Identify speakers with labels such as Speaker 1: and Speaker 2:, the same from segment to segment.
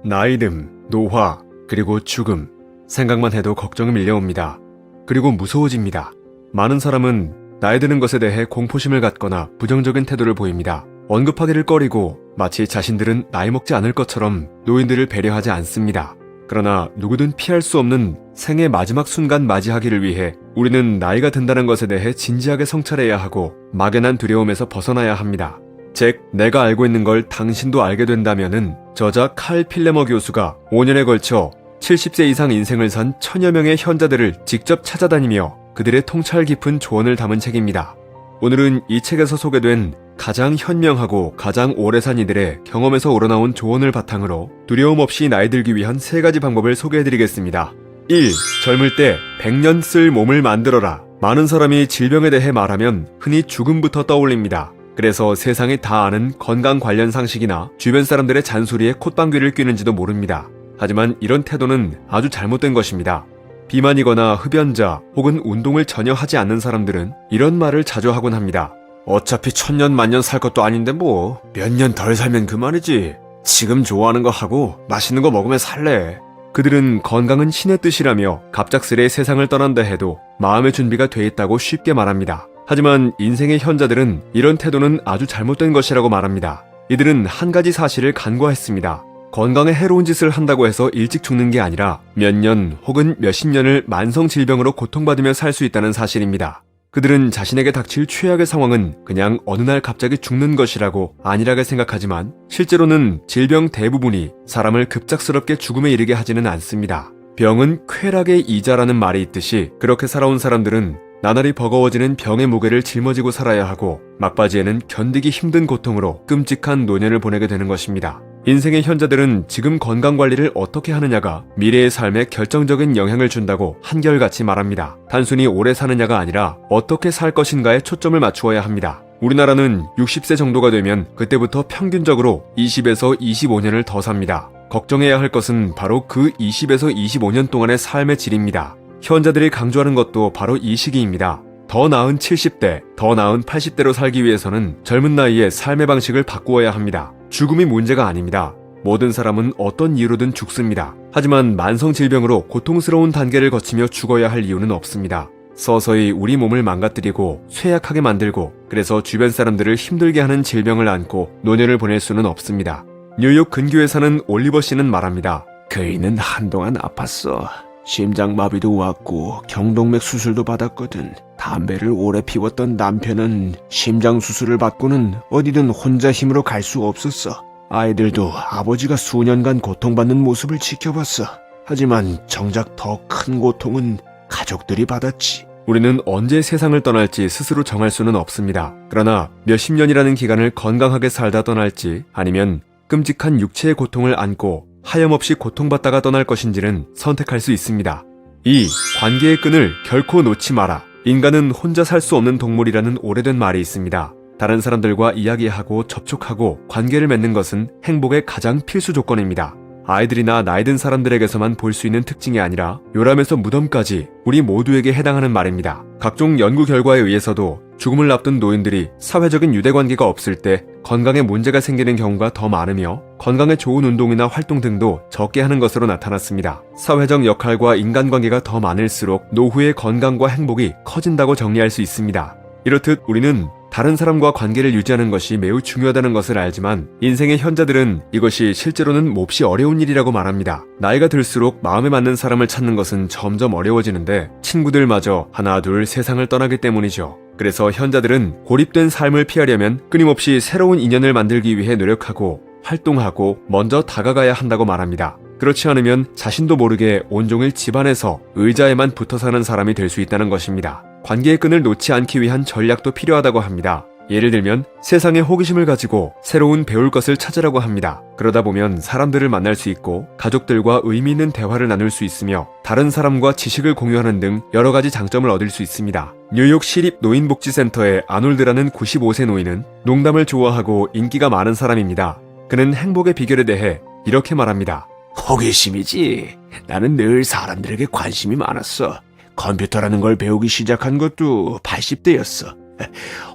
Speaker 1: 나이듦, 노화, 그리고 죽음. 생각만 해도 걱정이 밀려옵니다. 그리고 무서워집니다. 많은 사람은 나이 드는 것에 대해 공포심을 갖거나 부정적인 태도를 보입니다. 언급하기를 꺼리고 마치 자신들은 나이 먹지 않을 것처럼 노인들을 배려하지 않습니다. 그러나 누구든 피할 수 없는 생의 마지막 순간 맞이하기를 위해 우리는 나이가 든다는 것에 대해 진지하게 성찰해야 하고 막연한 두려움에서 벗어나야 합니다. 즉, 내가 알고 있는 걸 당신도 알게 된다면은 저자 칼 필레머 교수가 5년에 걸쳐 70세 이상 인생을 산 천여 명의 현자들을 직접 찾아다니며 그들의 통찰 깊은 조언을 담은 책입니다. 오늘은 이 책에서 소개된 가장 현명하고 가장 오래 산 이들의 경험에서 우러나온 조언을 바탕으로 두려움 없이 나이 들기 위한 3가지 방법을 소개해드리겠습니다. 1. 젊을 때 100년 쓸 몸을 만들어라. 많은 사람이 질병에 대해 말하면 흔히 죽음부터 떠올립니다. 그래서 세상이 다 아는 건강 관련 상식이나 주변 사람들의 잔소리에 콧방귀를 뀌는지도 모릅니다. 하지만 이런 태도는 아주 잘못된 것입니다. 비만이거나 흡연자 혹은 운동을 전혀 하지 않는 사람들은 이런 말을 자주 하곤 합니다. 어차피 천년 만년 살 것도 아닌데 뭐 몇 년 덜 살면 그만이지. 지금 좋아하는 거 하고 맛있는 거 먹으면 살래. 그들은 건강은 신의 뜻이라며 갑작스레 세상을 떠난다 해도 마음의 준비가 돼 있다고 쉽게 말합니다. 하지만 인생의 현자들은 이런 태도는 아주 잘못된 것이라고 말합니다. 이들은 한 가지 사실을 간과했습니다. 건강에 해로운 짓을 한다고 해서 일찍 죽는 게 아니라 몇 년 혹은 몇십 년을 만성 질병으로 고통받으며 살 수 있다는 사실입니다. 그들은 자신에게 닥칠 최악의 상황은 그냥 어느 날 갑자기 죽는 것이라고 안일하게 생각하지만 실제로는 질병 대부분이 사람을 급작스럽게 죽음에 이르게 하지는 않습니다. 병은 쾌락의 이자라는 말이 있듯이 그렇게 살아온 사람들은 나날이 버거워지는 병의 무게를 짊어지고 살아야 하고 막바지에는 견디기 힘든 고통으로 끔찍한 노년을 보내게 되는 것입니다. 인생의 현자들은 지금 건강관리를 어떻게 하느냐가 미래의 삶에 결정적인 영향을 준다고 한결같이 말합니다. 단순히 오래 사느냐가 아니라 어떻게 살 것인가에 초점을 맞추어야 합니다. 우리나라는 60세 정도가 되면 그때부터 평균적으로 20에서 25년을 더 삽니다. 걱정해야 할 것은 바로 그 20에서 25년 동안의 삶의 질입니다. 현자들이 강조하는 것도 바로 이 시기입니다. 더 나은 70대, 더 나은 80대로 살기 위해서는 젊은 나이에 삶의 방식을 바꾸어야 합니다. 죽음이 문제가 아닙니다. 모든 사람은 어떤 이유로든 죽습니다. 하지만 만성 질병으로 고통스러운 단계를 거치며 죽어야 할 이유는 없습니다. 서서히 우리 몸을 망가뜨리고 쇠약하게 만들고 그래서 주변 사람들을 힘들게 하는 질병을 안고 노년을 보낼 수는 없습니다. 뉴욕 근교에 사는 올리버 씨는 말합니다.
Speaker 2: 그이는 한동안 아팠어. 심장마비도 왔고 경동맥 수술도 받았거든. 담배를 오래 피웠던 남편은 심장 수술을 받고는 어디든 혼자 힘으로 갈 수 없었어. 아이들도 아버지가 수년간 고통받는 모습을 지켜봤어. 하지만 정작 더 큰 고통은 가족들이 받았지.
Speaker 1: 우리는 언제 세상을 떠날지 스스로 정할 수는 없습니다. 그러나 몇십 년이라는 기간을 건강하게 살다 떠날지 아니면 끔찍한 육체의 고통을 안고 하염없이 고통받다가 떠날 것인지는 선택할 수 있습니다. 2. 관계의 끈을 결코 놓지 마라. 인간은 혼자 살 수 없는 동물이라는 오래된 말이 있습니다. 다른 사람들과 이야기하고 접촉하고 관계를 맺는 것은 행복의 가장 필수 조건입니다. 아이들이나 나이든 사람들에게서만 볼 수 있는 특징이 아니라 요람에서 무덤까지 우리 모두에게 해당하는 말입니다. 각종 연구 결과에 의해서도 죽음을 앞둔 노인들이 사회적인 유대관계가 없을 때 건강에 문제가 생기는 경우가 더 많으며 건강에 좋은 운동이나 활동 등도 적게 하는 것으로 나타났습니다. 사회적 역할과 인간관계가 더 많을수록 노후의 건강과 행복이 커진다고 정리할 수 있습니다. 이렇듯 우리는 다른 사람과 관계를 유지하는 것이 매우 중요하다는 것을 알지만 인생의 현자들은 이것이 실제로는 몹시 어려운 일이라고 말합니다. 나이가 들수록 마음에 맞는 사람을 찾는 것은 점점 어려워지는데 친구들마저 하나 둘 세상을 떠나기 때문이죠. 그래서 현자들은 고립된 삶을 피하려면 끊임없이 새로운 인연을 만들기 위해 노력하고 활동하고 먼저 다가가야 한다고 말합니다. 그렇지 않으면 자신도 모르게 온종일 집안에서 의자에만 붙어 사는 사람이 될 수 있다는 것입니다. 관계의 끈을 놓지 않기 위한 전략도 필요하다고 합니다. 예를 들면 세상에 호기심을 가지고 새로운 배울 것을 찾으라고 합니다. 그러다 보면 사람들을 만날 수 있고 가족들과 의미 있는 대화를 나눌 수 있으며 다른 사람과 지식을 공유하는 등 여러 가지 장점을 얻을 수 있습니다. 뉴욕 시립 노인복지센터의 아놀드라는 95세 노인은 농담을 좋아하고 인기가 많은 사람입니다. 그는 행복의 비결에 대해 이렇게 말합니다.
Speaker 2: 호기심이지. 나는 늘 사람들에게 관심이 많았어. 컴퓨터라는 걸 배우기 시작한 것도 80대였어.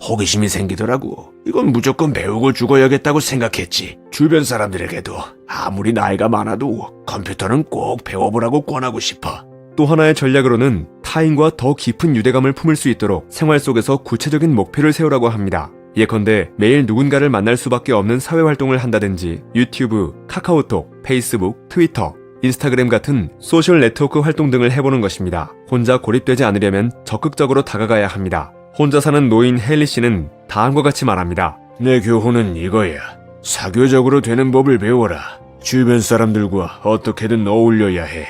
Speaker 2: 호기심이 생기더라고. 이건 무조건 배우고 죽어야겠다고 생각했지. 주변 사람들에게도 아무리 나이가 많아도 컴퓨터는 꼭 배워보라고 권하고 싶어.
Speaker 1: 또 하나의 전략으로는 타인과 더 깊은 유대감을 품을 수 있도록 생활 속에서 구체적인 목표를 세우라고 합니다. 예컨대 매일 누군가를 만날 수밖에 없는 사회활동을 한다든지 유튜브, 카카오톡, 페이스북, 트위터, 인스타그램 같은 소셜 네트워크 활동 등을 해보는 것입니다. 혼자 고립되지 않으려면 적극적으로 다가가야 합니다. 혼자 사는 노인 헨리 씨는 다음과 같이 말합니다.
Speaker 2: 내 교훈은 이거야. 사교적으로 되는 법을 배워라. 주변 사람들과 어떻게든 어울려야 해.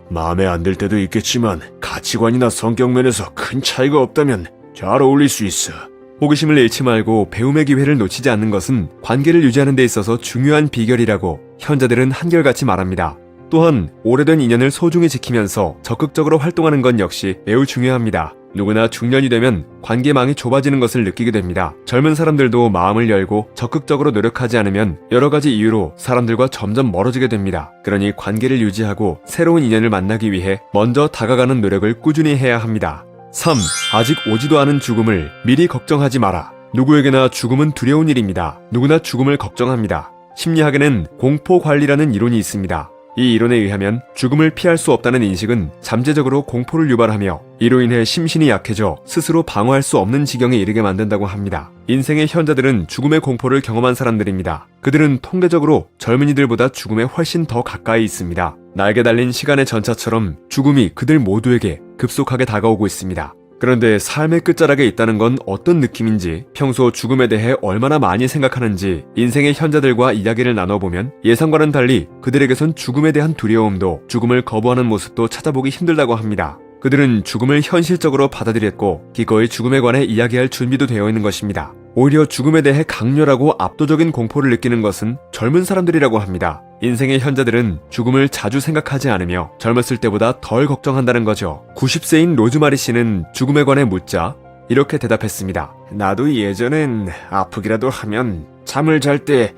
Speaker 2: 마음에 안 들 때도 있겠지만 가치관이나 성격 면에서 큰 차이가 없다면 잘 어울릴 수 있어.
Speaker 1: 호기심을 잃지 말고 배움의 기회를 놓치지 않는 것은 관계를 유지하는 데 있어서 중요한 비결이라고 현자들은 한결같이 말합니다. 또한 오래된 인연을 소중히 지키면서 적극적으로 활동하는 건 역시 매우 중요합니다. 누구나 중년이 되면 관계망이 좁아지는 것을 느끼게 됩니다. 젊은 사람들도 마음을 열고 적극적으로 노력하지 않으면 여러 가지 이유로 사람들과 점점 멀어지게 됩니다. 그러니 관계를 유지하고 새로운 인연을 만나기 위해 먼저 다가가는 노력을 꾸준히 해야 합니다. 3. 아직 오지도 않은 죽음을 미리 걱정하지 마라. 누구에게나 죽음은 두려운 일입니다. 누구나 죽음을 걱정합니다. 심리학에는 공포관리라는 이론이 있습니다. 이 이론에 의하면 죽음을 피할 수 없다는 인식은 잠재적으로 공포를 유발하며 이로 인해 심신이 약해져 스스로 방어할 수 없는 지경에 이르게 만든다고 합니다. 인생의 현자들은 죽음의 공포를 경험한 사람들입니다. 그들은 통계적으로 젊은이들보다 죽음에 훨씬 더 가까이 있습니다. 날개 달린 시간의 전차처럼 죽음이 그들 모두에게 급속하게 다가오고 있습니다. 그런데 삶의 끝자락에 있다는 건 어떤 느낌인지, 평소 죽음에 대해 얼마나 많이 생각하는지 인생의 현자들과 이야기를 나눠보면 예상과는 달리 그들에게선 죽음에 대한 두려움도, 죽음을 거부하는 모습도 찾아보기 힘들다고 합니다. 그들은 죽음을 현실적으로 받아들였고 기꺼이 죽음에 관해 이야기할 준비도 되어 있는 것입니다. 오히려 죽음에 대해 강렬하고 압도적인 공포를 느끼는 것은 젊은 사람들이라고 합니다. 인생의 현자들은 죽음을 자주 생각하지 않으며 젊었을 때보다 덜 걱정한다는 거죠. 90세인 로즈마리 씨는 죽음에 관해 묻자 이렇게 대답했습니다.
Speaker 2: 나도 예전엔 아프기라도 하면 잠을 잘 때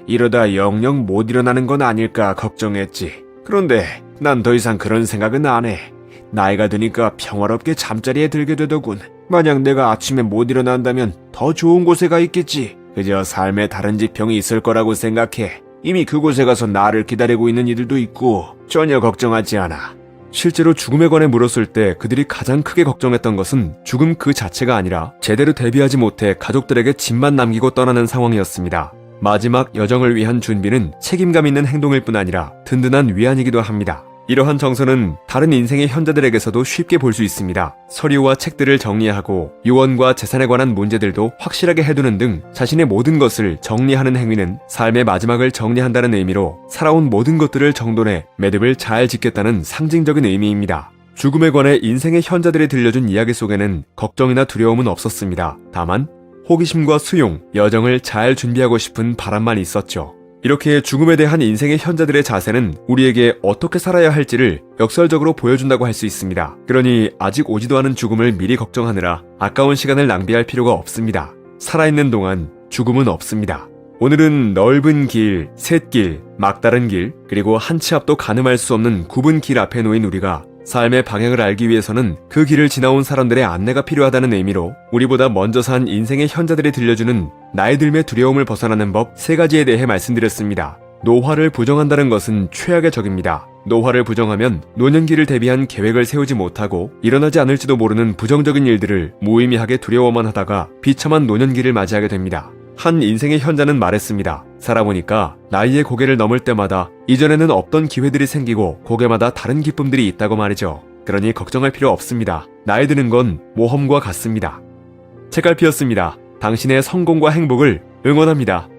Speaker 2: 이러다 영영 못 일어나는 건 아닐까 걱정했지. 그런데 난 더 이상 그런 생각은 안 해. 나이가 드니까 평화롭게 잠자리에 들게 되더군. 만약 내가 아침에 못 일어난다면 더 좋은 곳에 가 있겠지. 그저 삶에 다른 지평이 있을 거라고 생각해. 이미 그곳에 가서 나를 기다리고 있는 이들도 있고 전혀 걱정하지 않아.
Speaker 1: 실제로 죽음에 관해 물었을 때 그들이 가장 크게 걱정했던 것은 죽음 그 자체가 아니라 제대로 대비하지 못해 가족들에게 짐만 남기고 떠나는 상황이었습니다. 마지막 여정을 위한 준비는 책임감 있는 행동일 뿐 아니라 든든한 위안이기도 합니다. 이러한 정서는 다른 인생의 현자들에게서도 쉽게 볼 수 있습니다. 서류와 책들을 정리하고 유언과 재산에 관한 문제들도 확실하게 해두는 등 자신의 모든 것을 정리하는 행위는 삶의 마지막을 정리한다는 의미로 살아온 모든 것들을 정돈해 매듭을 잘 짓겠다는 상징적인 의미입니다. 죽음에 관해 인생의 현자들이 들려준 이야기 속에는 걱정이나 두려움은 없었습니다. 다만 호기심과 수용, 여정을 잘 준비하고 싶은 바람만 있었죠. 이렇게 죽음에 대한 인생의 현자들의 자세는 우리에게 어떻게 살아야 할지를 역설적으로 보여준다고 할 수 있습니다. 그러니 아직 오지도 않은 죽음을 미리 걱정하느라 아까운 시간을 낭비할 필요가 없습니다. 살아있는 동안 죽음은 없습니다. 오늘은 넓은 길, 샛길, 막다른 길, 그리고 한 치 앞도 가늠할 수 없는 굽은 길 앞에 놓인 우리가 삶의 방향을 알기 위해서는 그 길을 지나온 사람들의 안내가 필요하다는 의미로 우리보다 먼저 산 인생의 현자들이 들려주는 나이 들매 두려움을 벗어나는 법 3가지에 대해 말씀드렸습니다. 노화를 부정한다는 것은 최악의 적입니다. 노화를 부정하면 노년기를 대비한 계획을 세우지 못하고 일어나지 않을지도 모르는 부정적인 일들을 무의미하게 두려워만 하다가 비참한 노년기를 맞이하게 됩니다. 한 인생의 현자는 말했습니다. 살아보니까 나이의 고개를 넘을 때마다 이전에는 없던 기회들이 생기고 고개마다 다른 기쁨들이 있다고 말이죠. 그러니 걱정할 필요 없습니다. 나이 드는 건 모험과 같습니다. 책갈피였습니다. 당신의 성공과 행복을 응원합니다.